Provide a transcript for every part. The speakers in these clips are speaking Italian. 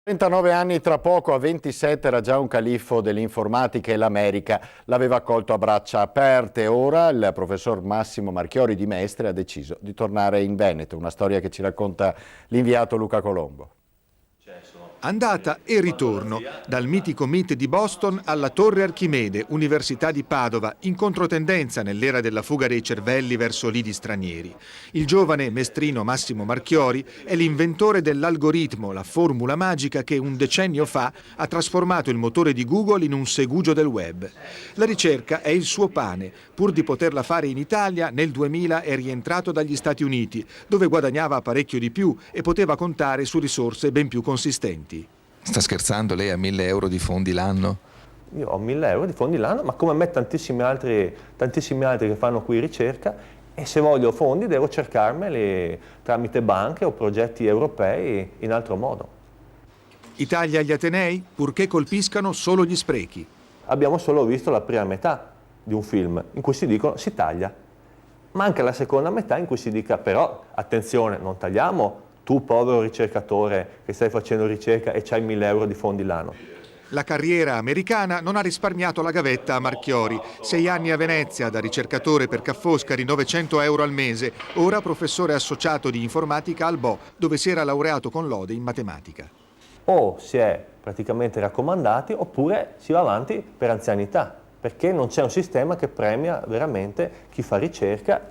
39 anni tra poco, a 27 era già un califfo dell'informatica e l'America l'aveva accolto a braccia aperte. Ora il professor Massimo Marchiori di Mestre ha deciso di tornare in Veneto, una storia che ci racconta l'inviato Luca Colombo. Andata e ritorno, dal mitico MIT di Boston alla Torre Archimede, Università di Padova, in controtendenza nell'era della fuga dei cervelli verso lidi stranieri. Il giovane mestrino Massimo Marchiori è l'inventore dell'algoritmo, la formula magica che un decennio fa ha trasformato il motore di Google in un segugio del web. La ricerca è il suo pane. Pur di poterla fare in Italia, nel 2000 è rientrato dagli Stati Uniti, dove guadagnava parecchio di più e poteva contare su risorse ben più consistenti. Sta scherzando, lei ha 1.000 euro di fondi l'anno? Io ho 1.000 euro di fondi l'anno, ma come me tantissimi altri che fanno qui ricerca, e se voglio fondi devo cercarmeli tramite banche o progetti europei in altro modo. I tagli agli atenei, purché colpiscano solo gli sprechi. Abbiamo solo visto la prima metà di un film in cui si dicono si taglia, ma anche la seconda metà in cui si dica però attenzione, non tagliamo, tu povero ricercatore che stai facendo ricerca e c'hai 1.000 euro di fondi l'anno. La carriera americana non ha risparmiato la gavetta a Marchiori. 6 anni a Venezia, da ricercatore per Ca' Foscari, 900 euro al mese, ora professore associato di informatica al BO, dove si era laureato con lode in matematica. O si è praticamente raccomandati oppure si va avanti per anzianità, perché non c'è un sistema che premia veramente chi fa ricerca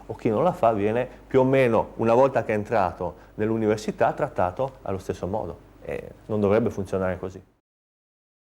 o chi non la fa viene più o meno, una volta che è entrato nell'università, trattato allo stesso modo. E non dovrebbe funzionare così.